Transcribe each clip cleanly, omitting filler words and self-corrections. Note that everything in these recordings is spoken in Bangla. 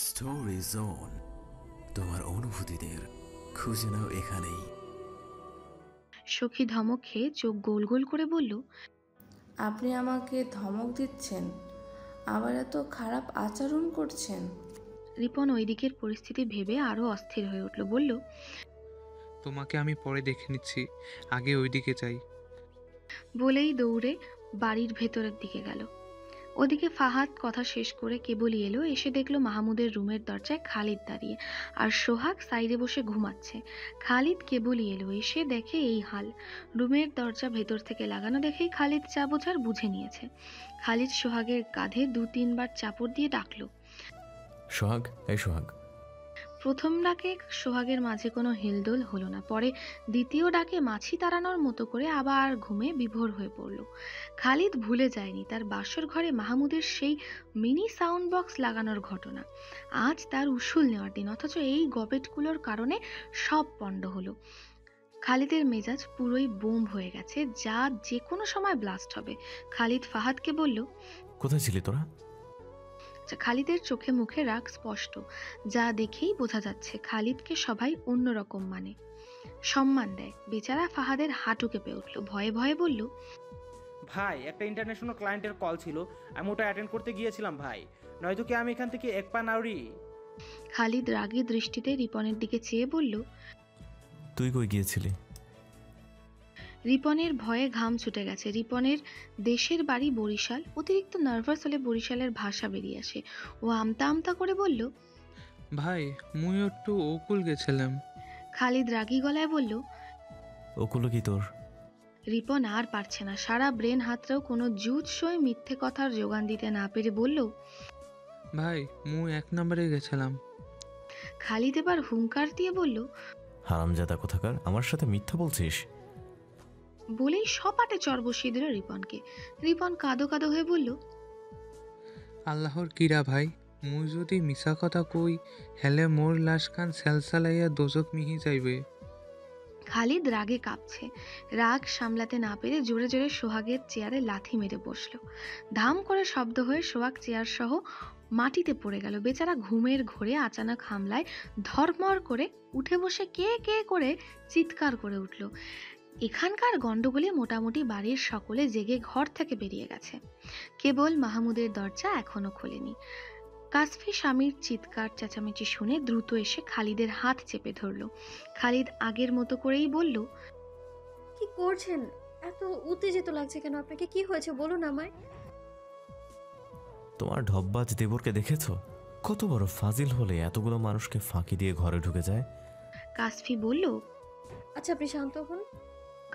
স্টোরি জোন, তোমার অনুভূতিদের খুঁজে নাও এখানেই। সখী ধমক খেয়ে চোখ গোল গোল করে বলল, আপনি আমাকে ধমক দিচ্ছেন, আবার এত খারাপ আচরণ করছেন? রিপন ওই দিকের পরিস্থিতি ভেবে আরো অস্থির হয়ে উঠল। বলল, তোমাকে আমি পরে দেখে নিচ্ছি, আগে ওইদিকে যাই। বলেই দৌড়ে বাড়ির ভেতরের দিকে গেল। ওদিকে ফাহাদ কথা শেষ করে কেবলই এলো, এসে দেখলো মাহমুদের রুমের দরজায় খালিদ দাঁড়িয়ে আর সোহাগ সাইডে বসে ঘুমাচ্ছে। খালিদ কেবলই এলো, এসে দেখে এই হাল। রুমের দরজা ভেতর থেকে লাগানো দেখেই খালিদ যা বোঝার বুঝে নিয়েছে। খালিদ সোহাগের কাঁধে 2-3 বার চাপড় দিয়ে ডাকলো। সোহাগ, এই সোহাগ। প্রথম ডাকে সোহাগের মাঝে কোনো হেলদোল হলো না, পরে দ্বিতীয় ডাকে মাছি তাড়ানোর মতো করে আবার ঘুমে বিভোর হয়ে পড়ল। খালিদ ভুলে যায়নি তার বাসর ঘরে মাহমুদের সেই মিনি সাউন্ড বক্স লাগানোর ঘটনা। আজ তার উসুল নেওয়ার দিন, অথচ এই গবেটগুলোর কারণে সব পণ্ড হলো। খালিদের মেজাজ পুরোই বোম হয়ে গেছে, যা যে কোনো সময় ব্লাস্ট হবে। খালিদ ফাহাদকে বলল, কোথায় ছিলি তোরা? খালিদের চোখে মুখে রাগ স্পষ্ট, যা দেখেই বোঝা যাচ্ছে খালিদকে সবাই অন্যরকম মানে সম্মান দেয়। বেচারা ফাহাদের হাঁটু কেঁপে উঠল, ভয়ে ভয়ে বলল, ভাই, একটা ইন্টারন্যাশনাল ক্লায়েন্টের কল ছিল, আমি ওটা অ্যাটেন্ড করতে গিয়েছিলাম ভাই, নয়তো কি আমি এখান থেকে এক পা নাউরি। খালিদ রাগী দৃষ্টিতে রিপনের দিকে চেয়ে বলল। তুই কই গিয়েছিলি? রিপনের ভয়ে ঘাম ছুটে গেছে। রিপনের দেশের বাড়ি বরিশাল, অতিরিক্ত নার্ভাস হলে বরিশালের ভাষা বেরিয়ে আসে। ও আমতা আমতা করে বলল। ভাই, মুই একটু ওকুল গেছিলাম। খালিদ রাগী গলায় বলল। ওগুলো কি তোর? রিপন আর পারছে না, সারা ব্রেন হাতড়েও কোনো জুৎসই মিথ্যে কথার যোগান দিতে না পেরে বলল, ভাই, মুই 1 নম্বরে গেছিলাম। খালিদ এবার হুঙ্কার দিয়ে বলল। হারামজাদা কোথাকার, আমার সাথে মিথ্যা বলছিস? বলেই সপাটে চর বসিয়ে দিল রিপনকে। রিপন কাঁদো কাঁদো হয়ে বলল, আল্লাহর কিরা ভাই, মুই যদি মিছা কথা কই হেলে মোর লাশ খান সেলসালাইয়া দোজক মিহি যাইবে। খালিদ রাগে কাঁপছে। রাগ সামলাতে না পেরে জোরে জোরে সোহাগের চেয়ারে লাথি মেরে বসলো। ধাম করে শব্দ হয়ে সোহাগ চেয়ার সহ মাটিতে পড়ে গেল। বেচারা ঘুমের ঘোরে আচানক হামলায় ধরমর করে উঠে বসে কে কে করে চিৎকার করে উঠল। এখানকার গন্ডগোলে মোটামুটি বাড়ির সকলে জেগে ঘর থেকে বেরিয়ে গেছে, কেবল মাহমুদের দরজা এখনো খোলেনি। কাসফি স্বামীর চিৎকার চেঁচামেচি শুনে দ্রুত এসে খালিদের হাত চেপে ধরল। খালিদ আগের মতো করেই বলল, কি করছেন? এত উত্তেজিত লাগছে কেন আপনাকে? কি হয়েছে বলুন আমায়। তোমার ঢপবাজ দেবরকে দেখেছো? কত বড় ফাজিল হলে এতগুলো মানুষকে ফাঁকি দিয়ে ঘরে ঢুকে যায়। কাসফি বলল। আচ্ছা, আপনি শান্ত হন।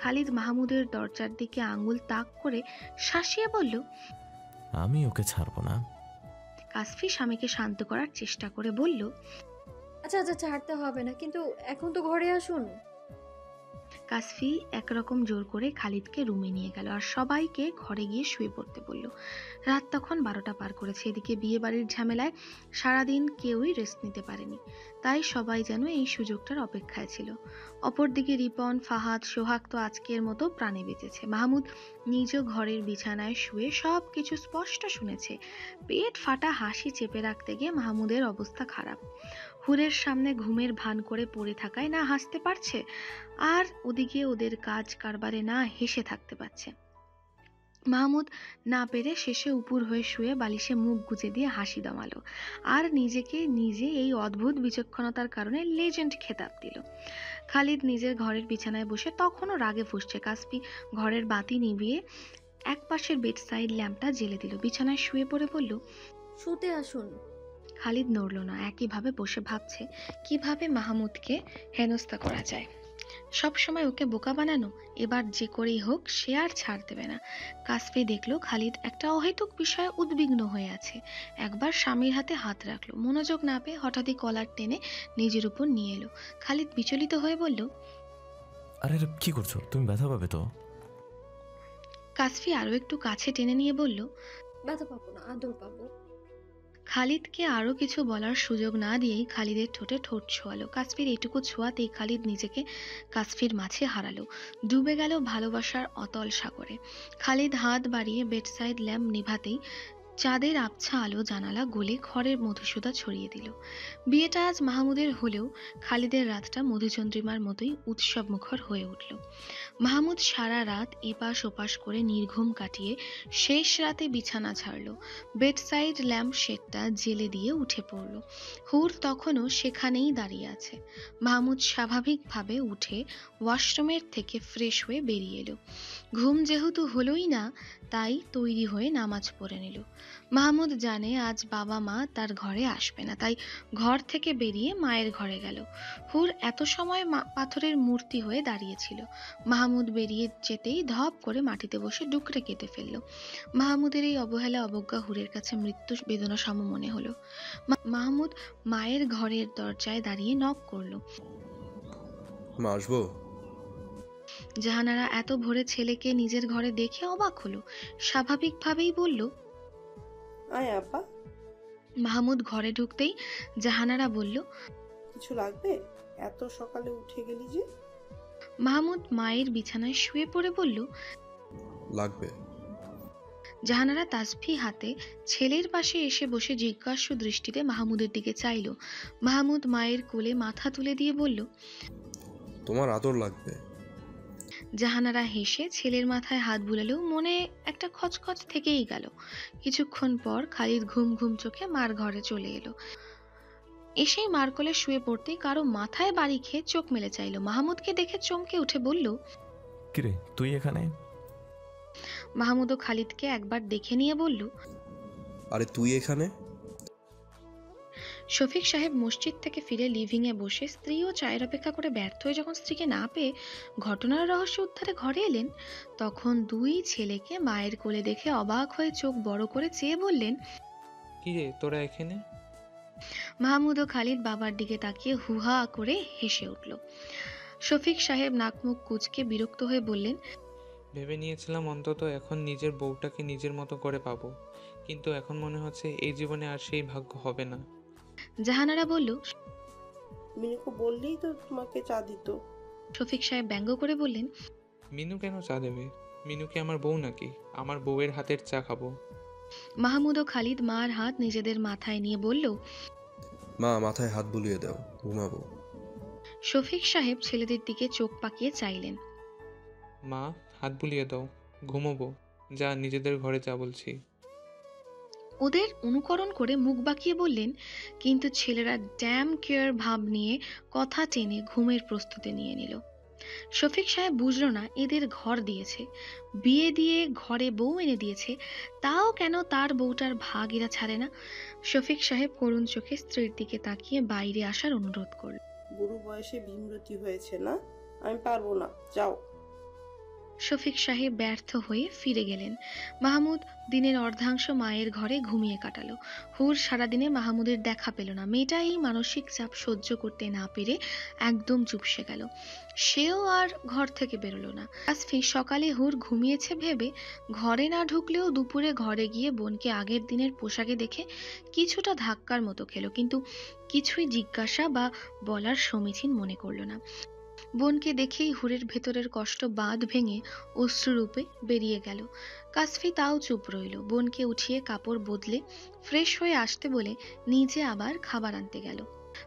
খালিদ মাহমুদের দরজার দিকে আঙুল তাক করে শাসিয়ে বলল। আমি ওকে ছাড়বো না। কাসফি স্বামীকে শান্ত করার চেষ্টা করে বলল, আচ্ছা আচ্ছা, ছাড়তে হবে না, কিন্তু এখন তো ঘরে আসুন। কাসফি একরকম জোর করে খালিদকে রুমে নিয়ে গেল আর সবাইকে ঘরে গিয়ে শুয়ে পড়তে বলল। রাত তখন 12টা পার করেছে। এদিকে বিয়ে বাড়ির ঝামেলায় সারাদিন কেউই রেস্ট নিতে পারেনি, তাই সবাই যেন এই সুযোগটার অপেক্ষায় ছিল। অপরদিকে রিপন, ফাহাদ, সোহাগ তো আজকের মতো প্রাণে বেঁচেছে। মাহমুদ নিজ ঘরের বিছানায় শুয়ে সব কিছু স্পষ্ট শুনেছে। পেট ফাটা হাসি চেপে রাখতে গিয়ে মাহমুদের অবস্থা খারাপ। হুরের সামনে ঘুমের ভান করে পড়ে থাকায় না হাসতে পারছে, আর ওদিকে ওদের কাজ কারবারে না হেসে থাকতে পারছে। মাহমুদ না পেরে শেষে উপুর হয়ে শুয়ে বালিশে মুখ গুজে দিয়ে হাসি দমালো আর নিজেকে নিজে এই অদ্ভুত বিচক্ষণতার কারণে লেজেন্ড খেতাব দিল। খালিদ নিজের ঘরের বিছানায় বসে তখনও রাগে ফুঁসছে। কাসপি ঘরের বাতি নিভিয়ে এক পাশের বেড সাইড ল্যাম্পটা জ্বেলে দিল। বিছানায় শুয়ে পড়ে বলল, শুতে আসুন। খালিদ নড়ল না, একইভাবে বসে ভাবছে কিভাবে মাহমুদকে হেনস্থা করা যায়। সব সময় ওকে বোকা বানানো, এবার যে করেই হোক সে আর ছাড় দেবে না। কাসফি দেখলো খালিদ একটা অহেতুক বিষয়ে উদ্বিগ্ন হয়ে আছে। একবার স্বামীর হাতে হাত রাখলো, মনোযোগ না পেয়ে হঠাৎই কলার টেনে নিজের উপর নিয়ে এলো। খালিদ বিচলিত হয়ে বলল, আরে কি করছো তুমি? ব্যথা পাবে তো। কাসফি আরো একটু কাছে টেনে নিয়ে বলল। ব্যথা পাবো না, আদর পাবো। খালিদকে আরো কিছু বলার সুযোগ না দিয়েই খালিদের ঠোঁটে ঠোঁট ছোঁয়ালো। কাসফির এটুকু ছোঁয়াতেই খালিদ নিজেকে কাসফির মাঝে হারালো, ডুবে গেল ভালোবাসার অতল সাগরে। খালিদ হাত বাড়িয়ে বেডসাইড ল্যাম্প নিভাতেই চাঁদের আবছা আলো জানালা গলে ঘরের মধুসূধা ছড়িয়ে দিল। বিয়েটা আজ মাহমুদের হলেও খালিদের রাতটা মধুচন্দ্রিমার মতোই উৎসব মুখর হয়ে উঠল। মাহমুদ সারা রাত এপাশ ওপাশ করে নির্ঘুম কাটিয়ে শেষ রাতে বিছানা ছাড়ল। বেডসাইড ল্যাম্প শেডটা জেলে দিয়ে উঠে পড়ল। হুর তখনও সেখানেই দাঁড়িয়ে আছে। মাহমুদ স্বাভাবিকভাবে উঠে ওয়াশরুমের থেকে ফ্রেশ হয়ে বেরিয়ে এলো। ঘুম যেহেতু হলোই না, তাই তৈরি হয়ে নামাজ পড়ে নিল। মাহমুদ জানে আজ বাবা মা তার ঘরে আসবে না, তাই ঘর থেকে বেরিয়ে মায়ের ঘরে গেল। হুর এত সময় পাথরের মূর্তি হয়ে দাঁড়িয়েছিল। মাহমুদ বেরিয়ে যেতেই ধপ করে মাটিতে বসে ডুকরে কেটে ফেলল। মাহমুদের এই অবহেলা অবজ্ঞা হুরের কাছে মৃত্যু বেদনা সম মনে হলো। মাহমুদ মায়ের ঘরের দরজায় দাঁড়িয়ে নক করলো। মা, আসবো? জাহানারা এত ভোরে ছেলেকে নিজের ঘরে দেখে অবাক হলো। স্বাভাবিকভাবেই বলল, আয় আপা। মাহমুদ ঘরে ঢুকতেই জাহানারা বলল, কিছু লাগবে? এত সকালে উঠে গেলি যে? মাহমুদ মায়ের বিছানায় শুয়ে পড়ে বলল, লাগবে। জাহানারা তাসফি হাতে ছেলের পাশে এসে বসে জিজ্ঞাসু দৃষ্টিতে মাহমুদের দিকে চাইল। মাহমুদ মায়ের কোলে মাথা তুলে দিয়ে বলল, তোমার আদর লাগবে। জাহানারা হেসে ছেলের মাথায় হাত বুলালেও মনে একটা খচখচ থেকেই গেল। কিছুক্ষণ পর খালিদ ঘুম ঘুম চোখে মার ঘরে চলে এলো। এসেই মার কোলে শুয়ে পড়তেই কারো মাথায় বাড়ি খেয়ে চোখ মেলে চাইল। মাহমুদকে দেখে চমকে উঠে বলল, কিরে তুই এখানে? মাহমুদ ও খালিদকে একবার দেখে নিয়ে বলল, আরে তুই এখানে? শফিক সাহেব মসজিদ থেকে ফিরে লিভিংয়ে বসে স্ত্রী ও চায়ের অপেক্ষা করে ব্যর্থ হয়ে যখন স্ত্রীকে না পেয়ে ঘটনার রহস্য উদ্ধারে ঘরে এলেন, তখন দুই ছেলেকে মায়ের কোলে দেখে অবাক হয়ে চোখ বড় করে চেয়ে বললেন, কি রে তোরা এখানে? মাহমুদ ও খালিদ বাবার দিকে তাকিয়ে হুহা করে হেসে উঠল। শফিক সাহেব নাক মুখ কুঁচকে বিরক্ত হয়ে বললেন, ভেবে নিয়েছিলাম অন্তত এখন নিজের বউটাকে নিজের মতো করে পাবো, কিন্তু এখন মনে হচ্ছে এই জীবনে আর সেই ভাগ্য হবে না। জাহানারা বলল, মিনুকে বললেই তো তোমাকে চা দিত। শফিক সাহেব ব্যঙ্গ করে বললেন, মিনু কেন চা দেবে? মিনু কি আমার বউ নাকি? আমার বউয়ের হাতের চা খাবো। মাহমুদ ও খালিদ মার হাত নিজেদের মাথায় নিয়ে বলল, মা, মাথায় হাত বুলিয়ে দাও, ঘুমাবো। শফিক সাহেব ছেলেদের দিকে চোখ পাকিয়ে চাইলেন। মা, হাত বুলিয়ে দাও, ঘুমোবো। যা, নিজেদের ঘরে যা বলছি। ওদের অনুকরণ করে মুখ বাঁকিয়ে বললেন, কিন্তু ছেলেরা ড্যাম কেয়ার ভাব নিয়ে কথা টেনে ঘুমের প্রস্তুতি নিয়ে নিল। শফিক সাহেব বুঝল না, এদের ঘর দিয়েছে, বিয়ে দিয়ে ঘরে বউ এনে দিয়েছে, তাও কেন তার বউটার ভাগ এরা ছাড়ে না। শফিক সাহেব করুণ চোখে স্ত্রীর দিকে তাকিয়ে বাইরে আসার অনুরোধ করল। বুড়ো বয়সে ভীমরতি হয়েছে না? আমি পারবো না, যাও। শফিক সাহেব ব্যর্থ হয়ে ফিরে গেলেন। মাহমুদ দিনের অর্ধাংশ মায়ের ঘরে ঘুমিয়ে কাটালো। হুর সারাদিনে মাহমুদের দেখা পেল না। মেয়েটা এই মানসিক চাপ সহ্য করতে না পেরে একদম চুপসে গেল। সেও আর ঘর থেকে বেরোলো না। আসফি সকালে হুর ঘুমিয়েছে ভেবে ঘরে না ঢুকলেও দুপুরে ঘরে গিয়ে বোনকে আগের দিনের পোশাকে দেখে কিছুটা ধাক্কার মতো খেলো, কিন্তু কিছুই জিজ্ঞাসা বা বলার সমীচীন মনে করলো না। বোনকে দেখেই হুরের ভেতরের কষ্ট বাঁধ ভেঙে অশ্রুরূপে বেরিয়ে গেল। কাসফি তাও চুপ রইল। বোনকে উঠিয়ে কাপড় বদলে ফ্রেশ হয়ে আসতে বলে নিজে আবার খাবার আনতে গেল।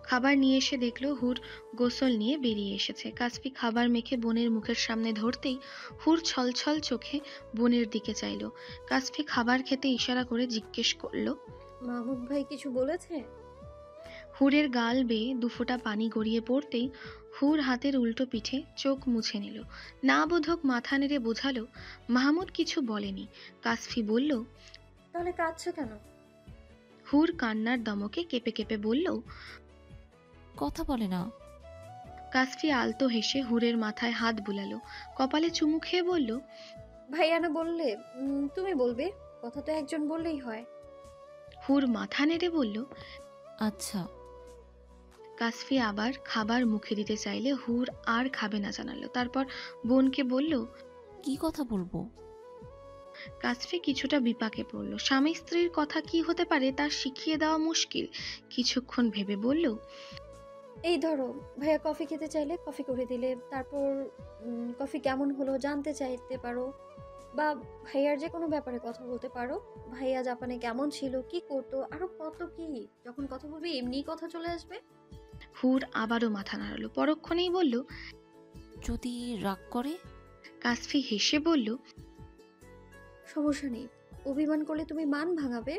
খাবার নিয়ে এসে দেখলো হুর গোসল নিয়ে বেরিয়ে এসেছে। কাসফি খাবার মেখে বোনের মুখের সামনে ধরতেই হুর ছলছল চোখে বোনের দিকে চাইল। কাসফি খাবার খেতে ইশারা করে জিজ্ঞেস করলো, মাহমুদ ভাই কিছু বলেছে? হুরের গাল বেয়ে দুফোঁটা পানি গড়িয়ে পড়তেই হুর হাতের উল্টো পিঠে চোখ মুছে নিল। না বোধক মাথা নেড়ে বোঝালো, মাহমুদ কিছু বলেনি। কাসফি বলল, তাহলে কাঁদছো কেন? হুর কান্নার দমকে কেঁপে কেঁপে বলল, কথা বলে না। কাসফি আলতো হেসে হুরের মাথায় হাত বুলালো, কপালে চুমু খেয়ে বলল, ভাইয়া না বললে তুমি বলবে? কথা তো একজন বললেই হয়। হুর মাথা নেড়ে বলল, আচ্ছা। কাসফি আবার খাবার মুখে দিতে চাইলে হুর আর খাবে না জানালো। তারপর বোনকে বলল, কি কথা বলবো? কাসফি কিছুটা বিপাকে পড়ল। স্বামী স্ত্রীর কথা কি হতে পারে তা শিখিয়ে দেওয়া মুশকিল। কিছুক্ষণ ভেবে বলল, এই ধরো, ভাইয়া কফি খেতে চাইলে কফি করে দিলে, তারপর কফি কেমন হলো জানতে চাইতে পারো। বা ভাইয়ার যে কোনো ব্যাপারে কথা বলতে পারো। ভাইয়া জাপানে কেমন ছিল, কি করতো, আরো কত কি। যখন কথা বলবি এমনিই কথা চলে আসবে। হুর আবারও মাথা নাড়ালো, পরক্ষণেই বলল। যদি রাগ করে? কাসফি হেসে বলল। সমস্যা নেই, অভিমান করলে তুমি মান ভাঙাবে।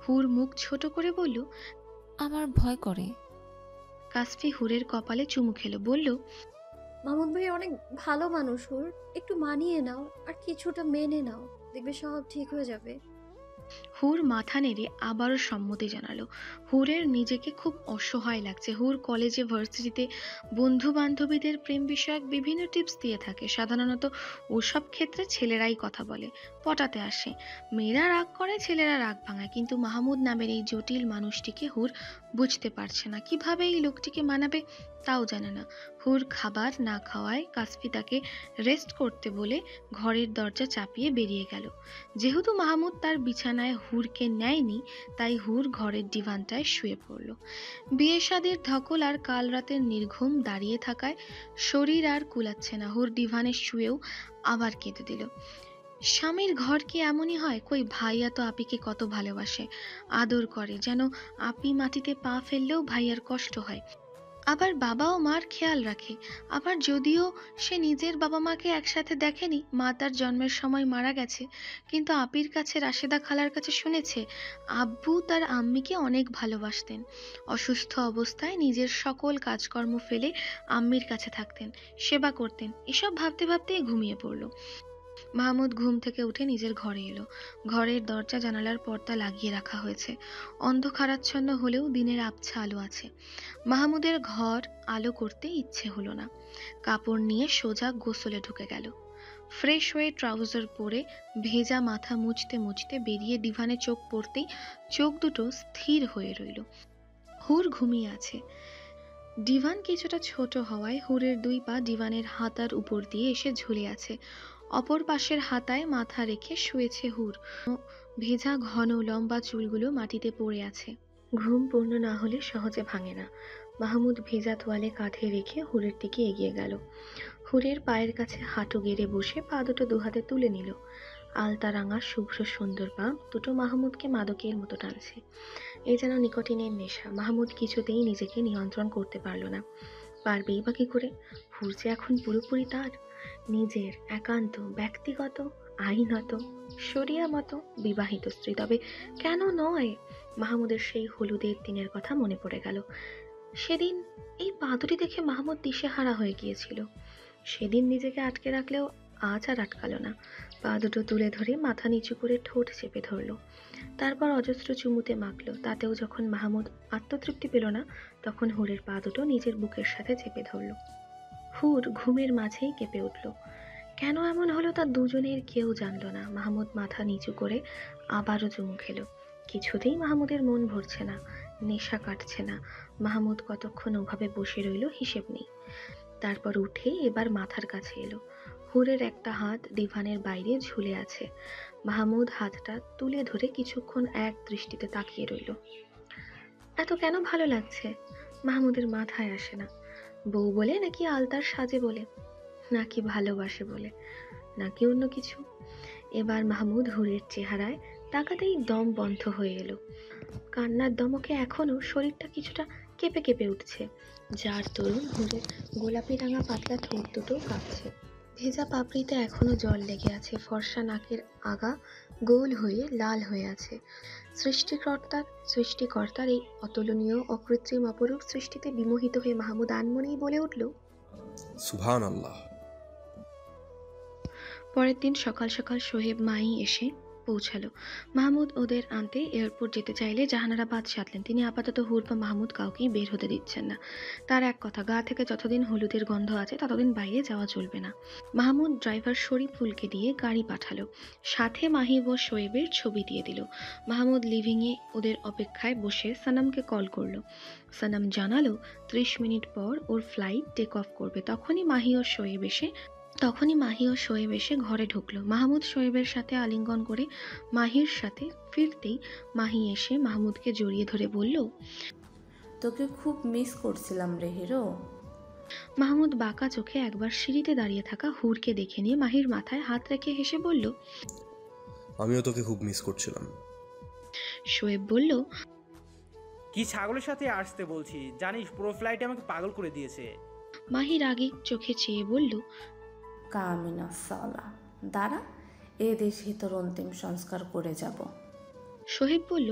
হুর মুখ ছোট করে বলল। আমার ভয় করে। কাসফি হুরের কপালে চুমু খেলো, বলল। মামুন ভাই অনেক ভালো মানুষ হুর, একটু মানিয়ে নাও আর কিছুটা মেনে নাও, দেখবে সব ঠিক হয়ে যাবে। হুর মাথা নেড়ে আবারও সম্মতি জানালো। হুরের নিজেকে খুব অসহায় লাগছে। হুর কলেজে ভার্সিটিতে বন্ধু বান্ধবীদের প্রেম বিষয়ক বিভিন্ন টিপস দিয়ে থাকে। সাধারণত ওসব ক্ষেত্রে ছেলেরাই কথা বলে, পটাতে আসে। মেয়েরা রাগ করে, ছেলেরা রাগ ভাঙায়। কিন্তু মাহমুদ নামের এই জটিল মানুষটিকে হুর বুঝতে পারছে না। কিভাবে এই লোকটিকে মানাবে তাও জানে না। হুর খাবার না খাওয়ায় কাসফি তাকে রেস্ট করতে বলে ঘরের দরজা চাপিয়ে বেরিয়ে গেল। যেহেতু মাহমুদ তার বিছানায় হুরকে নেয়নি, তাই হুর ঘরের ডিভানটায় শুয়ে পড়ল। বিয়ে শাদির ধকল আর কাল রাতের নির্ঘুম দাঁড়িয়ে থাকায় শরীর আর কুলাচ্ছে না। হুর ডিভানে শুয়েও আবার কেঁদে দিল। স্বামীর ঘর কি এমনই হয়? কই ভাইয়া তো আপিকে কত ভালোবাসে, আদর করে, যেন আপি মাটিতে পা ফেললেও ভাইয়ার কষ্ট হয়। আবার বাবা ও মার খেয়াল রাখে। আবার যদিও সে নিজের বাবা মাকে একসাথে দেখেনি, মা তার জন্মের সময় মারা গেছে, কিন্তু আপির কাছে, রাশেদা খালার কাছে শুনেছে আব্বু তার আম্মিকে অনেক ভালোবাসতেন। অসুস্থ অবস্থায় নিজের সকল কাজকর্ম ফেলে আম্মির কাছে থাকতেন, সেবা করতেন। এসব ভাবতে ভাবতেই ঘুমিয়ে পড়ল। মাহমুদ ঘুম থেকে উঠে নিজের ঘরে এলো। ঘরের দরজা জানালার পর্দা লাগিয়ে রাখা হয়েছে। অন্ধকারাচ্ছন্ন হলেও দিনের আবছা আলো আছে। মাহমুদের ঘর আলো করতে ইচ্ছে হলো না। কাপড় নিয়ে সোজা গোসলে ঢুকে গেল। ফ্রেশ হয়ে ট্রাউজার পরে ভেজা মাথা মুছতে মুছতে বেরিয়ে ডিভানে চোখ পড়তেই চোখ দুটো স্থির হয়ে রইল। হুর ঘুমিয়ে আছে। ডিভান কিছুটা ছোট হওয়ায় হুরের দুই পা ডিভানের হাতার উপর দিয়ে এসে ঝুলে আছে। অপর পাশের হাতায় মাথা রেখে শুয়েছে হুর। ভেজা ঘন লম্বা চুলগুলো মাটিতে পড়ে আছে। ঘুম পূর্ণ না হলে সহজে ভাঙে না। মাহমুদ ভেজা তোয়ালে কাঁধে রেখে হুরের দিকে এগিয়ে গেল। হুরের পায়ের কাছে হাঁটু গেড়ে বসে পা দুটো দুহাতে তুলে নিল। আলতা রাঙা শুভ্র সুন্দর পা দুটো মাহমুদকে মাদকের মতো টানছে। এ যেন নিকোটিনের নেশা। মাহমুদ কিছুতেই নিজেকে নিয়ন্ত্রণ করতে পারল না। পারবেই বা কি করে? হুর যে এখন পুরোপুরি তার, নিজের একান্ত, ব্যক্তিগত, আইনত, শরিয়া মতো বিবাহিত স্ত্রী। তবে কেন নয়? মাহমুদের সেই হলুদের দিনের কথা মনে পড়ে গেল। সেদিন এই পা দুটি দেখে মাহমুদ দিশেহারা হয়ে গিয়েছিল। সেদিন নিজেকে আটকে রাখলেও আজ আর আটকালো না। পা দুটো তুলে ধরে মাথা নিচু করে ঠোঁট চেপে ধরলো। তারপর অজস্র চুমুতে মাখলো। তাতেও যখন মাহমুদ আত্মতৃপ্তি পেল না, তখন হুরের পা দুটো নিজের বুকের সাথে চেপে ধরলো। হুর ঘুমের মাঝেই কেঁপে উঠল। কেন এমন হলো তা দুজনের কেউ জানল না। মাহমুদ মাথা নিচু করে আবারও চুমু খেলো। কিছুতেই মাহমুদের মন ভরছে না, নেশা কাটছে না। মাহমুদ কতক্ষণ ওভাবে বসে রইল হিসেব নেই। তারপর উঠে এবার মাথার কাছে এলো। হুরের একটা হাত ডিভানের বাইরে ঝুলে আছে। মাহমুদ হাতটা তুলে ধরে কিছুক্ষণ এক দৃষ্টিতে তাকিয়ে রইল। এত কেন ভালো লাগছে? মাহমুদের মাথায় আসে না। বউ বলে, নাকি আলতার সাজে বলে, নাকি ভালোবাসে বলে, নাকি অন্য কিছু? এবার মাহমুদ হুরের চেহারায় তাকাতেই দম বন্ধ হয়ে এলো। কান্নার দমকে এখনো শরীরটা কিছুটা কেঁপে কেঁপে উঠছে। যার তরুণ হুরের গোলাপি রাঙা পাতলা ঠোঁট দুটো কাঁপছে। ভেজা পাপড়িতে এখনো জল লেগে আছে। ফর্সা নাকের আগা গোল হয়ে লাল হয়ে আছে। সৃষ্টিকর্তার এই অতুলনীয় অকৃত্রিম অপরূপ সৃষ্টিতে বিমোহিত হয়ে মাহমুদ আনমনেই বলে উঠল, সুবহান আল্লাহ। পরের দিন সকাল সকাল সোহেব মাই এসে পৌঁছালো। মাহমুদ ওদের আনতে এয়ারপোর্ট যেতে চাইলে জাহানারা বাদ সাধলেন। তিনি আপাতত হুর বা মাহমুদ কাউকেই বের হতে দিচ্ছেন না। তার এক কথা, গা থেকে যতদিন হলুদের গন্ধ আছে ততদিন বাইরে যাওয়া চলবে না। মাহমুদ ড্রাইভার শরীফুলকে দিয়ে গাড়ি পাঠালো, সাথে মাহিব ও শোয়েবের ছবি দিয়ে দিল। মাহমুদ লিভিংয়ে ওদের অপেক্ষায় বসে সানামকে কল করলো। সানাম জানালো 30 মিনিট পর ওর ফ্লাইট টেক অফ করবে। তখনই মাহি ও শোয়েব এসে ঘরে ঢুকলো। মাহমুদ শোয়েবের সাথে আলিঙ্গন করে মাহির সাথে ফিরতেই মাহি এসে মাহমুদকে জড়িয়ে ধরে বলল, তোকে খুব মিস করছিলাম রে হিরো। মাহমুদ বাঁকা চোখে একবার সিঁড়িতে দাঁড়িয়ে থাকা হুরকে দেখে নিয়ে মাহির মাথায় হাত রেখে হেসে বলল। আমিও তোকে খুব মিস করছিলাম। শোয়েব বলল, কি ছাগলের সাথে আসতে বলছি জানিস, পুরো ফ্লাইটে আমাকে পাগল করে দিয়েছে। মাহি রাগী চোখে চেয়ে বলল, কামিনা সালা, দাঁড়া, এ দেশে তোর অন্তিম সংস্কার করে যাব। সোহেব বলল।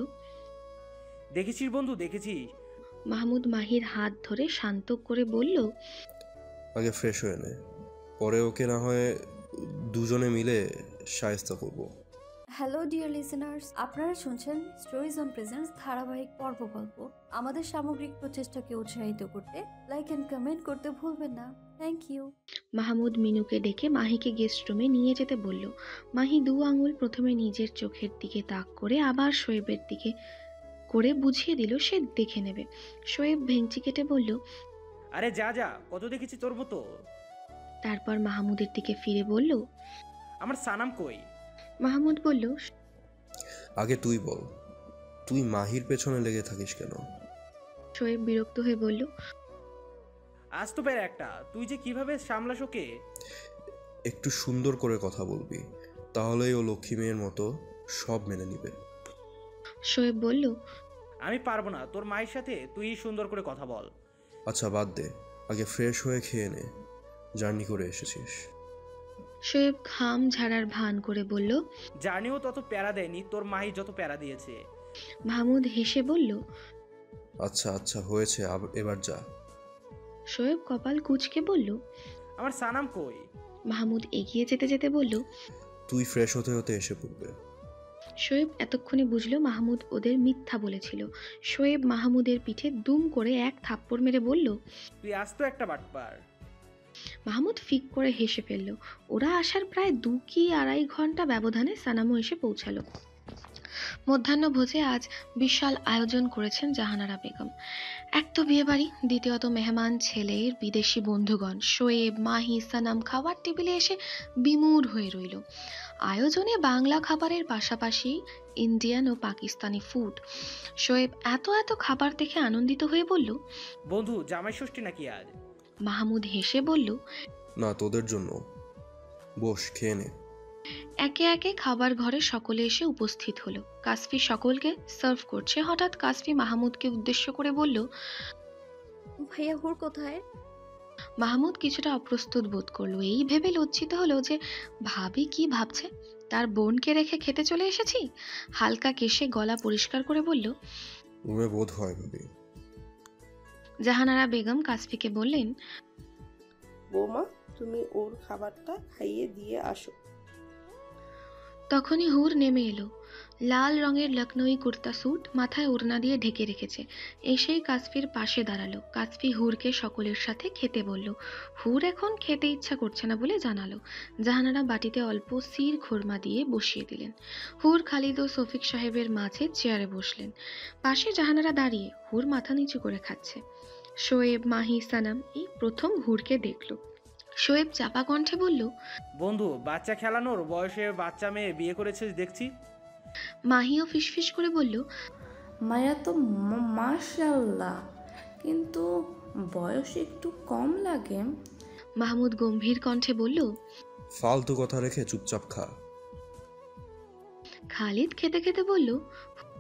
দেখেছিস বন্ধু, দেখেছিস? মাহমুদ মাহির হাত ধরে শান্ত করে বলল, আগে ফ্রেশ হয়ে নে, পরে ওকে না হয় দুজনে মিলে শায়েস্তা করবো। হ্যালো ডিয়ার লিসেনার্স, আপনারা শুনছেন স্টোরিজ অন প্রেজেন্টস ধারাবাহিক পর্ব গল্প। আমাদের সামগ্রিক প্রচেষ্টাকে উৎসাহিত করতে লাইক এন্ড কমেন্ট করতে ভুলবেন না। Thank you. মাহমুদ মিনুকে ডেকে মাহিকে গেস্ট রুমে নিয়ে যেতে বলল। মাহি 2 আঙুল প্রথমে নিজের চোখের দিকে তাক করে আবার শোয়েবের দিকে করে বুঝিয়ে দিল সে দেখে নেবে। শোয়েব ভেঙচি কেটে বলল, আরে যা যা, কত দেখেছি তোর মতো। তারপর মাহমুদের দিকে ফিরে বলল, আমার সানাম কই? মাহমুদ বলল, আগে তুই বল, তুই মাহির পেছনে লেগে থাকিস কেন? শোয়েব বিরক্ত হয়ে বলল, আজ তো বের একটা, তুই যে কিভাবে সামলাস ওকে। একটু সুন্দর করে কথা বলবি, তাহলেই ও লক্ষ্মী মেয়ের মতো সব মেনে নিবে। শোয়েব বলল, আমি পারবো না, তোর মায়ের সাথে তুই সুন্দর করে কথা বল। আচ্ছা বাদ দে, আগে ফ্রেশ হয়ে খেয়ে নে, জার্নি করে এসেছিস। শোয়েব ঘাম ঝাড়ার ভান করে বলল। জার্নিও তত প্যারা দেয়নি, তোর মাই যত প্যারা দিয়েছে। মাহমুদ হেসে বলল, আচ্ছা আচ্ছা হয়েছে, এবার যা। শোয়েব কপাল কুঁচকে বলল, আমার সানাম কই? মাহমুদ এগিয়ে যেতে যেতে বলল। তুই ফ্রেশ হতে হতে এসে পড়বে। শোয়েব এতক্ষণে বুঝলো মাহমুদ ওদের মিথ্যা বলেছিল। শোয়েব মাহমুদের পিঠে দুম করে এক থাপ্পড় মেরে বলল, তুই আজ তো একটা বাটপার। মাহমুদ ফিক করে হেসে ফেলল। ওরা আসার প্রায় 2 কি 2.5 ঘন্টা ব্যবধানে সানামও এসে পৌঁছালো। মধ্যাহ্ন ভোজে আজ বিশাল আয়োজন করেছেন জাহানারা বেগম। এক তো বিয়েবাড়ি, দ্বিতীয়ত মেহমান ছেলের বিদেশি বন্ধুগণ। শোয়েব, মাহি, সানাম খাবার টেবিলে এসে বিমূঢ় হয়ে রইল। আয়োজনে বাংলা খাবারের পাশাপাশি ইন্ডিয়ান ও পাকিস্তানি ফুড। শোয়েব এত এত খাবার দেখে আনন্দিত হয়ে বলল, বন্ধু জামাই ষষ্ঠী নাকি আজ? মাহমুদ হেসে বলল, না, তোদের জন্য। বস, খেয়ে নে। একে একে খাবার ঘরে সকলে এসে উপস্থিত হলো। কাসফি সকলকে সার্ভ করছে। হঠাৎ কাসফি মাহমুদকে উদ্দেশ্য করে বলল, ভাইয়া হুর কোথায়? মাহমুদ কিছুটা অপ্রস্তুত বোধ করলো। এই ভেবে লজ্জিত হলো যে ভাবি কি ভাবছে, তার বোনকে রেখে খেতে চলে এসেছি। হালকা কেশে গলা পরিষ্কার করে বলল। রুমে বোধ হয় ভাবি। জাহানারা বেগম কাসফিকে বললেন, বৌমা, তুমি ওর খাবারটা খাইয়ে দিয়ে আসো। তখনই হুর নেমে এলো। লাল রঙের লখনৌই কুর্তা স্যুট, মাথায় ওড়না দিয়ে ঢেকে রেখেছে। এসেই কাসফির পাশে দাঁড়ালো। কাসফি হুরকে সকলের সাথে খেতে বলল। হুর এখন খেতে ইচ্ছা করছে না বলে জানালো। জাহানারা বাটিতে অল্প সির খোরমা দিয়ে বসিয়ে দিলেন। হুর, খালিদ ও শফিক সাহেবের মাঝে চেয়ারে বসলেন। পাশে জাহানারা দাঁড়িয়ে, হুর মাথা নিচু করে খাচ্ছে। শোয়েব, মাহি, সানাম এই প্রথম হুরকে দেখলো। শোয়েব চাপা কণ্ঠে বলল, বন্ধু, বাচ্চা খেলানোর বয়সে বাচ্চা মেয়ে বিয়ে করেছিস দেখছি। মাহিও ফিসফিস করে বলল, মায়া তো মাশাল্লাহ, কিন্তু বয়স একটু কম লাগে। মাহমুদ গম্ভীর কণ্ঠে বলল। ফালতু কথা রেখে চুপচাপ খা। খালিদ খেতে খেতে বলল,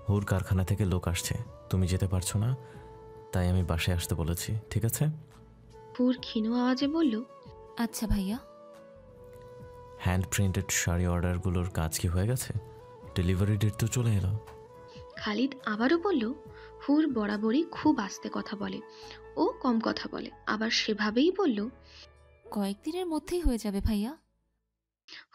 হুর কারখানা থেকে লোক আসছে, তুমি যেতে পারছো না, তাই আমি বাসায় আসতে বলেছি, ঠিক আছে? হুর ক্ষীণ আওয়াজে বলল, আচ্ছা ভাইয়া। হ্যান্ড প্রিন্টেড শাড়ি অর্ডারগুলোর কাজ কি হয়ে গেছে? ডেলিভারি ডেট তো চলে এলো। খালিদ আবারও বলল। হুর বরাবরই খুব আস্তে কথা বলে, ও কম কথা বলে, আবার সেভাবেই বলল, কয়েকদিনের মধ্যেই হয়ে যাবে ভাইয়া।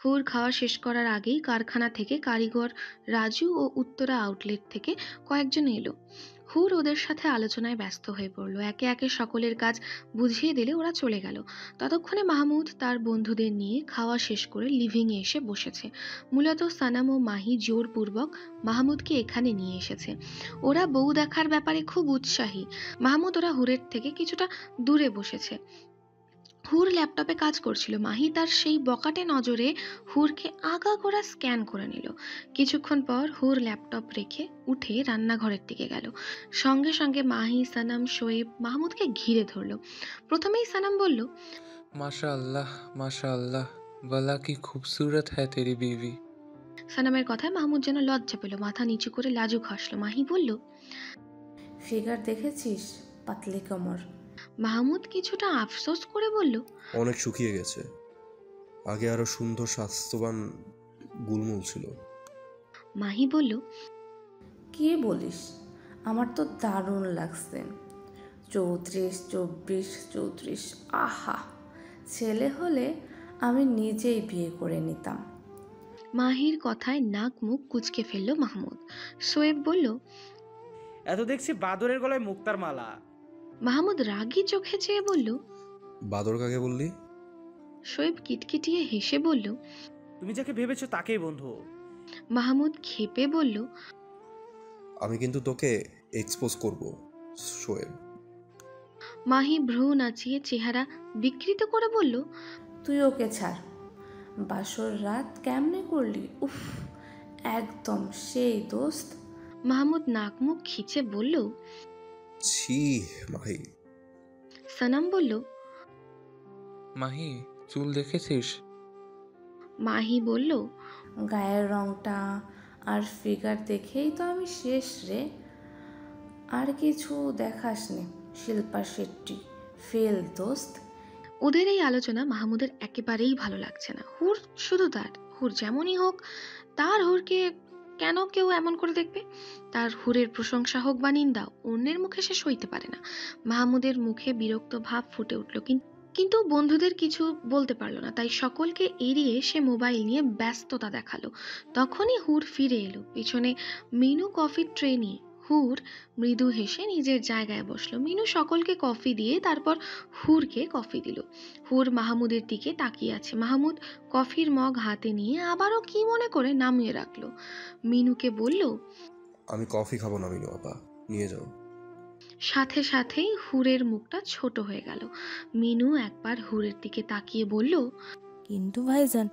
হুর খাওয়া শেষ করার আগেই কারখানা থেকে কারিগর রাজু ও উত্তরা আউটলেট থেকে কয়েকজন এলো। হুর ওদের সাথে আলোচনায় ব্যস্ত হয়ে পড়ল। একে একে সকলের কাজ বুঝিয়ে দিলে ওরা চলে গেল। ততক্ষণে মাহমুদ তার বন্ধুদের নিয়ে খাওয়া শেষ করে লিভিংয়ে এসে বসেছে। মূলত সানাম ও মাহি জোরপূর্বক মাহমুদকে এখানে নিয়ে এসেছে। ওরা বউ দেখার ব্যাপারে খুব উৎসাহী। মাহমুদ ওরা হুরের থেকে কিছুটা দূরে বসেছে। হুর ল্যাপটপে কাজ করছিল। মাহি তার সেই বকাটে নজরে হুরকে আগাগোড়া স্ক্যান করে নিল। কিছুক্ষণ পর হুর ল্যাপটপ রেখে উঠে রান্নাঘরের দিকে গেল। সঙ্গে সঙ্গে মাহি, সানাম, শোয়েব মাহমুদকে ঘিরে ধরল। প্রথমেই সানাম বলল, माशा अल्लाह भला की खूबसूरत है तेरी बीवी। সানামের কথায় মাহমুদ যেন লজ্জা পেল, মাথা নিচু করে লাজুক হাসল। মাহি বলল, ফিগার দেখেছিস? পাতলি কোমর। মাহমুদ কিছুটা আফসোস করে বলল, অনেক শুকিয়ে গেছে, আগে আরো সুন্দর স্বাস্থ্যবান গুলমুল ছিল। মাহি বলল, কি বলিস? আমার তো দারুণ লাগছে। 34, 24, 34, আহা! ছেলে হলে আমি নিজেই বিয়ে করে নিতাম। মাহির কথায় নাক মুখ কুঁচকে ফেলল মাহমুদ। শোয়েব বলল, এত দেখছি বাদরের গলায় মুক্তার মালা। মাহমুদ রাগী চোখে চেয়ে বলল। বাদর কাকে বললি? শোয়েব কিটকিটিয়ে হেসে বলল। তুমি যাকে ভেবেছো তাকেই বন্ধু। মাহমুদ ক্ষেপে বলল, আমি কিন্তু তোকে এক্সপোজ করব শোয়েব। মাহি ভ্রু নাচিয়ে চেহারা বিকৃত করে বলল, তুই ওকে ছাড়। বাসর রাত কেমনে করলি? উফ, একদম সেই দোস্ত। মাহমুদ নাক মুখ খিচে বলল। ছি মাহি। সানাম বলল, মাহি চুল দেখেছিস? মাহি বলল, গায়ের রংটা আর ফিগার দেখেই তো আমি শেষ রে। আর কিছু দেখাস নে। শিল্পা শেট্টি ফেল দোস্ত। ওদের এই আলোচনা মাহমুদের একেবারেই ভালো লাগছে না। হুর শুধু তার, হুর যেমনই হোক, তার হুরকে কেন কেউ এমন করে দেখবে? তার হুরের প্রশংসা হোক বা নিন্দা, অন্যের মুখে সে সইতে পারে না। মাহমুদের মুখে বিরক্ত ভাব ফুটে উঠল, কিন্তু বন্ধুদের কিছু বলতে পারলো না। তাই সকলকে এড়িয়ে সে মোবাইল নিয়ে ব্যস্ততা দেখালো। তখনই হুর ফিরে এলো, পিছনে মিনু কফির ট্রে নিয়ে। হুর মৃদু হেসে নিজের জায়গায় বসলো। মিনু সকলকে কফি দিয়ে তারপর হুরকে কফি দিল। হুর মাহমুদের দিকে তাকিয়ে আছে। মাহমুদ কফির মগ হাতে নিয়ে আবারও কি মনে করে নামিয়ে রাখলো। মিনুকে বলল, আমি কফি খাবো না মিনু আপা, নিয়ে যাও। সাথে সাথেই হুরের মুখটা ছোট হয়ে গেল। মিনু একবার হুরের দিকে তাকিয়ে বলল, কিন্তু ভাইজান,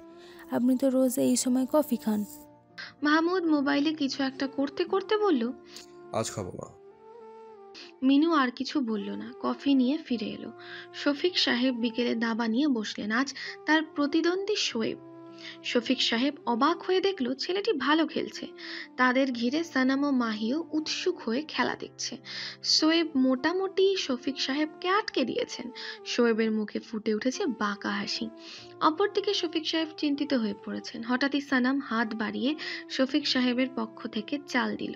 আপনি তো রোজ এই সময় কফি খান। মাহমুদ মোবাইলে কিছু একটা করতে করতে বলল, আজ খাবো না। মিনু আর কিছু বলল না, কফি নিয়ে ফিরে এলো। শফিক সাহেব বিকেলে দাবা নিয়ে বসলেন। আজ তার প্রতিদ্বন্দ্বী শোয়েব। শফিক সাহেব অবাক হয়ে দেখল ছেলেটি ভালো খেলছে। তাদের ঘিরে সানাম ও মাহিও উৎসুক হয়ে খেলা দেখছে। শোয়েব মোটামুটি শফিক সাহেবকে আটকে দিয়েছেন। শোয়েবের মুখে ফুটে উঠেছে বাঁকা হাসি। অপরদিকে শফিক সাহেব চিন্তিত হয়ে পড়েছেন। হঠাৎই সানাম হাত বাড়িয়ে শফিক সাহেবের পক্ষ থেকে চাল দিল।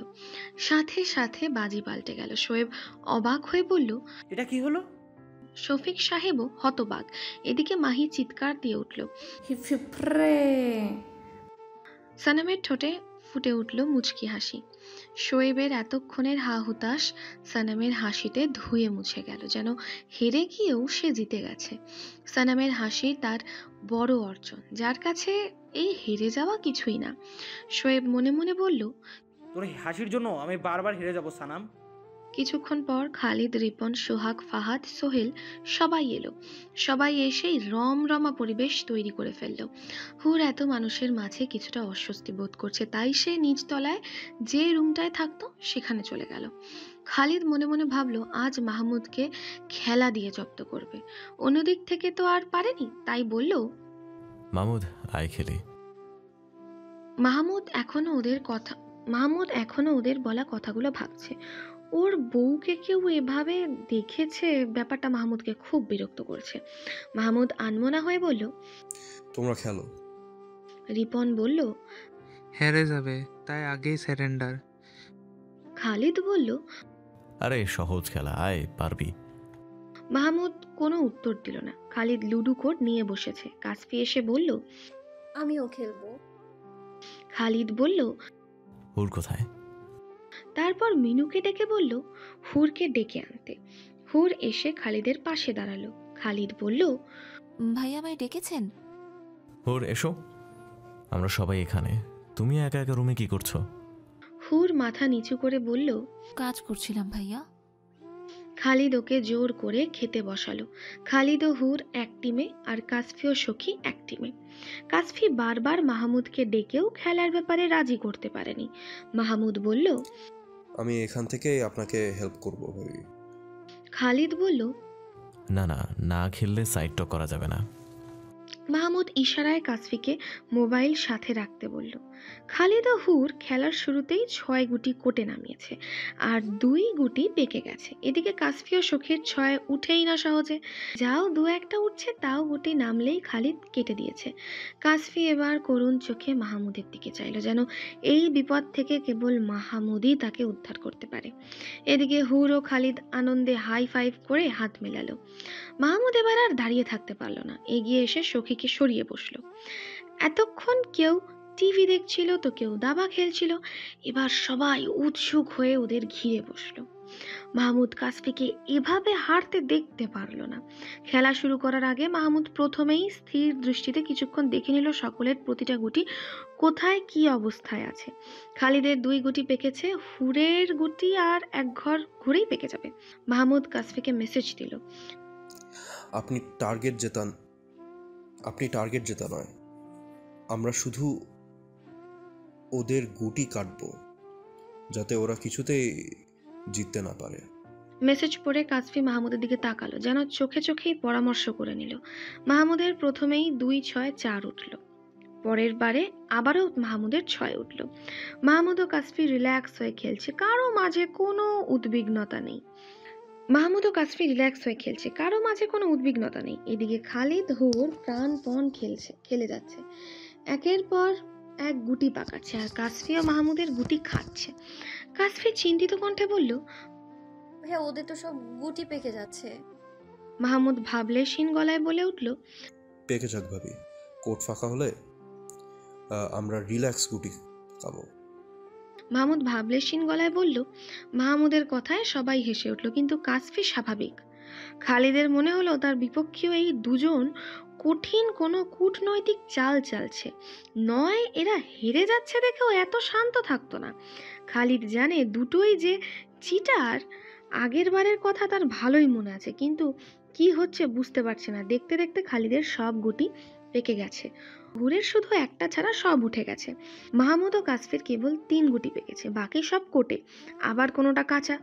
সাথে সাথে বাজি পাল্টে গেল। শোয়েব অবাক হয়ে বলল, এটা কি হলো? শফিক সাহেবও হতবাক। এদিকে মাহি চিৎকার দিয়ে উঠল। হিফিফ্রে! সানামের ঠোঁটে ফুটে উঠল মুচকি হাসি। শোয়েবের এতক্ষণের হা হুতাশ সানামের হাসিতে ধুয়ে মুছে গেল, যেন হেরে গিয়েও সে জিতে গেছে। সানামের হাসি তার বড় অর্জন, যার কাছে এই হেরে যাওয়া কিছুই না। শোয়েব মনে মনে বলল, তোর এই হাসির জন্য আমি বারবার হেরে যাব সানাম। কিছুক্ষণ পর খালিদ, রিপন, সোহাগ, ফাহাদ, সোহেল সবাই এলো। সবাই এসেই রমরমা পরিবেশ তৈরি করে ফেলল। হুর এত মানুষের মাঝে কিছুটা অস্বস্তি বোধ করছে, তাই সে নিচ তলায় যে রুমটায় থাকতো সেখানে চলে গেল। খালিদ মনে মনে ভাবলো আজ মাহমুদকে খেলা দিয়ে জব্দ করবে। অন্যদিক থেকে তো আর পারেনি, তাই বলল, মাহমুদ আয় খেলি। মাহমুদ এখনো ওদের বলা কথাগুলো ভাবছে। ওর বউকে কেউ এভাবে দেখেছে, ব্যাপারটা মাহমুদকে খুব বিরক্ত করছে। মাহমুদ আনমনা হয়ে বলল, তোমরা খেলো। রিপন বলল, হেরে যাবে তাই আগেই স্যারেন্ডার। খালিদ বলল, আরে সহজ খেলা, আয় পারবি। মাহমুদ কোনো উত্তর দিল না। খালিদ লুডো কোড নিয়ে বসেছে। কাসফি এসে বলল, আমিও খেলবো। খালিদ বলল, হুর কোথায়? তারপর মিনুকে ডেকে বলল হুরকে ডেকে আনতে। হুর এসে খালিদের পাশে দাঁড়ালো। খালিদ বলল, ভাইয়া আমায় ডেকেছেন? হুর এসো, আমরা সবাই এখানে, তুমি একা একা রুমে কি করছো? হুর মাথা নিচু করে বলল, কাজ করছিলাম ভাইয়া। খালিদ ওকে জোর করে খেতে বসালো। খালিদ ও হুর এক টিমে আর কাসফি ও সখী এক টিমে। কাসফি বারবার মাহমুদকে ডেকেও খেলার ব্যাপারে রাজি করতে পারেনি। মাহমুদ বলল, আমি এখান থেকেই আপনাকে হেল্প করব ভাবি। খালিদ বলল, না না, না খেললে সাইড টক করা যাবে না। মাহমুদ ইশারায় কাসফিকে মোবাইল সাথে রাখতে বলল। খালিদ ও হুর খেলার শুরুতেই 6 গুটি কোটে নামিয়েছে আর 2 গুটি পেকে গেছে। এদিকে কাসফি ও সখীর 6 উঠেই না সহজে, যাও 2-1টা উঠছে তাও গুটি নামলেই খালিদ কেটে দিয়েছে। কাসফি এবার করুণ চোখে মাহমুদের দিকে চাইল, যেন এই বিপদ থেকে কেবল মাহমুদই তাকে উদ্ধার করতে পারে। এদিকে হুর ও খালিদ আনন্দে হাই ফাইভ করে হাত মেলালো। মাহমুদ এবার আর দাঁড়িয়ে থাকতে পারল না, এগিয়ে এসে সখীকে সরিয়ে বসলো। এতক্ষণ কেউ টিভি দেখছিল তো কেউ দাবা খেলছিল, এবার সবাই উৎসুক হয়ে ওদের ঘিরে বসলো। মাহমুদ কাসফিকে এভাবে হারতে দেখতে পারল না। খেলা শুরু করার আগে মাহমুদ প্রথমেই স্থির দৃষ্টিতে কিছুক্ষণ দেখে নিল সকলের প্রতিটা গুটি কোথায় কি অবস্থায় আছে। খালিদের 2 গুটি পেকেছে, হুরের গুটি আর এক ঘর ঘুরেই পেকে যাবে। মাহমুদ কাসফিকে মেসেজ দিল, আপনি টার্গেট জেতা নয়, আমরা শুধু ওদের গুটি কাটবো যাতে ওরা কিছুতেই জিততে না পারে। মেসেজ পড়ে কাসফি মাহমুদের দিকে তাকালো, যেন চোখে চোখেই পরামর্শ করে নিল। মাহমুদের প্রথমেই 2-6-4 উঠল, পরের বারে আবারও মাহমুদের 6 উঠল। মাহমুদ ও কাসফি রিল্যাক্স হয়ে খেলছে, কারো মাঝে কোনো উদ্বিগ্নতা নেই। এদিকে খালিদ হুর প্রাণপণ খেলে যাচ্ছে, একের পর এক গুটি পাকাচ্ছে আর কাসফি ও মাহমুদের গুটি খাচ্ছে। কাসফি চিন্তিত কণ্ঠে বলল, ভাইয়া ওদের তো সব গুটি পেকে যাচ্ছে। মাহমুদ ভাবলেশীন গলায় বলে উঠল, পেকে যাক ভাবি, কোর্ট ফাঁকা হলে আমরা রিল্যাক্স গুটি খাবো। মাহমুদ ভাবলেশীন গলায় বলল। মাহমুদের কথায় সবাই হেসে উঠল, কিন্তু কাসফি স্বাভাবিক। খালিদের মনে হলো তার বিপক্ষীয় এই দুজন কঠিন কোনো কূটনৈতিক চাল চালছে, নয় এরা হেরে যাচ্ছে দেখেও এত শান্ত থাকতো না। খালিদ জানে দুটোই যে চিটার। আগের বারের কথা তার ভালোই মনে আছে, কিন্তু কি হচ্ছে বুঝতে পারছে না। দেখতে দেখতে খালিদের সব গুটি পেকে গেছে, হুরের শুধু একটা ছাড়া সব উঠে গেছে। মাহমুদ ও কাসফির কেবল 3 গুটি পেকেছে, বাকি সব কোটে, আবার কোনোটা কাঁচা।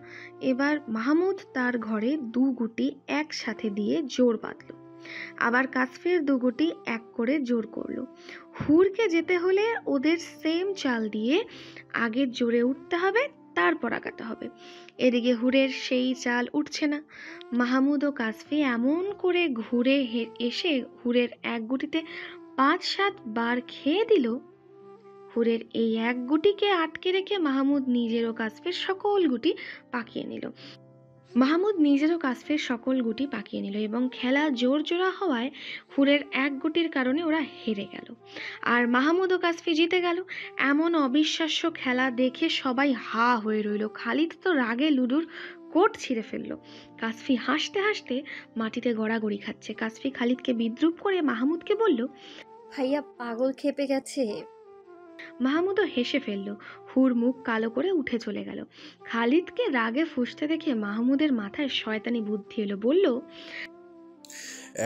এবার মাহমুদ তার ঘরে 2 গুটি একসাথে দিয়ে জোর বাঁধল, আবার কাসফির 2 গুটি এক করে জোর করলো। হুরকে যেতে হলে ওদের সেম চাল দিয়ে আগে জোরে উঠতে হবে, তারপর আগাতে হবে। এদিকে হুরের সেই চাল উঠছে না। মাহমুদ ও কাসফি এমন করে ঘুরে এসে হুরের এক গুটিতে 5-7 বার খেয়ে দিল। হুরের এই এক গুটিকে আটকে রেখে মাহমুদ নিজের ও কাসফির সকল গুটি পাকিয়ে নিল এবং খেলা জোর জোড়া হওয়ায় হুরের এক গুটির কারণে ওরা হেরে গেল আর মাহমুদ ও কাসফি জিতে গেল। এমন অবিশ্বাস্য খেলা দেখে সবাই হা হয়ে রইল। খালিদ তো রাগে লুডুর কোট ছিঁড়ে ফেলল। কাসফি হাসতে হাসতে মাটিতে গড়াগড়ি খাচ্ছে। কাসফি খালিদকে বিদ্রুপ করে মাহমুদকে বলল, ভাইয়া পাগল খেপে গেছে। মাহমুদও হেসে ফেলল। হুর মুখ কালো করে উঠে চলে গেল। খালিদকে রাগে ফুঁসতে দেখে মাহমুদের মাথায় শয়তানি বুদ্ধি এলো, বলল,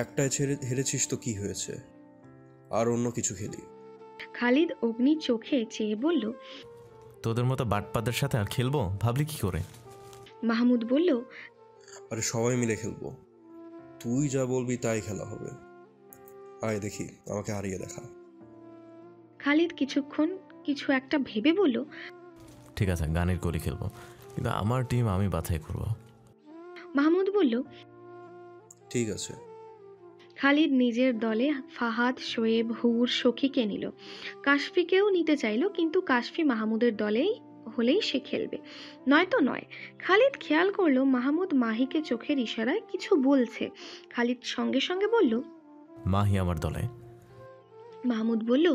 একটাই হেরেছিস তো কি হয়েছে, আর অন্য কিছু খেলি। খালিদ অগ্নি চোখে চেয়ে বলল, তোদের মতো বাটপাদের সাথে আর খেলবো ভাবলি কি করে? মাহমুদ বলল, আরে সবাই মিলে খেলবো, তুই যা বলবি তাই খেলা হবে, আয় দেখি আমাকে হারিয়ে দেখা। খালিদ কিছুক্ষণ কিছু একটা ভেবে বলল, ঠিক আছে, গানের কলি খেলবো, কিন্তু আমার টিম আমি বাছাই করব। মাহমুদ বলল, ঠিক আছে। খালিদ নিজের দলে ফাহাদ, শোয়েব, হুর, সখীকে নিল। কাশফিকেও নিতে চাইল, কিন্তু কাশফি মাহমুদের দলেই হলেই সে খেলবে, নয়তো নয়। খালিদ খেয়াল করলো মাহমুদ মাহিকে চোখের ইশারায় কিছু বলছে। খালিদ সঙ্গে সঙ্গে বলল, মাহি আমার দলে। মাহমুদ বলল,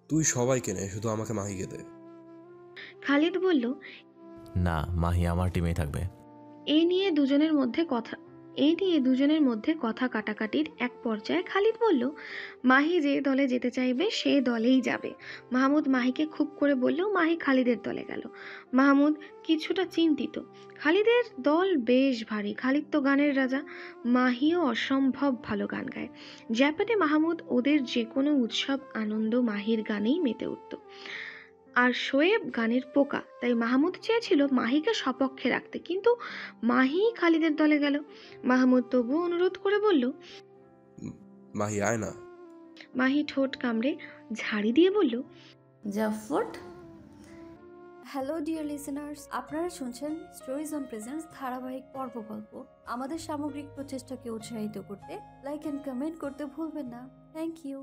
তুই সবাইকে নে, শুধু আমাকে মাহিকে দে। খালিদ বলল, না, মাহি আমার টিমেই থাকবে। এই নিয়ে দুজনের মধ্যে কথা এই নিয়ে দুজনের মধ্যে কথা কাটাকাটির এক পর্যায়ে খালিদ বলল, মাহি যে দলে যেতে চাইবে সে দলেই যাবে। মাহমুদ মাহিকে খুব করে বলল, মাহি খালিদের দলে গেল। মাহমুদ কিছুটা চিন্তিত। খালিদের দল বেশ ভারী, খালিদ তো গানের রাজা, মাহিও অসম্ভব ভালো গান গায়। জাপানে মাহমুদ ওদের যে কোনো উৎসব আনন্দ মাহির গানেই মেতে উঠত। আর শোয়েব গানের পোকা, তাই মাহমুদ চেয়েছিল মাহিকে সপক্ষে রাখতে, কিন্তু মাহি খালিদের দলে গেল। মাহমুদ তবুও অনুরোধ করে বলল, মাহি আয় না। মাহি ঠোঁট কামড়ে ঝাড়ি দিয়ে বলল, জাফট। হ্যালো ডিয়ার লিসেনার্স, আপনারা শুনছেন স্টোরিজ অন প্রেজেন্স ধারাবাহিক পর্ব গল্প। আমাদের সামগ্রিক প্রচেষ্টাকে উৎসাহিত করতে লাইক অ্যান্ড কমেন্ট করতে ভুলবেন না। Thank you.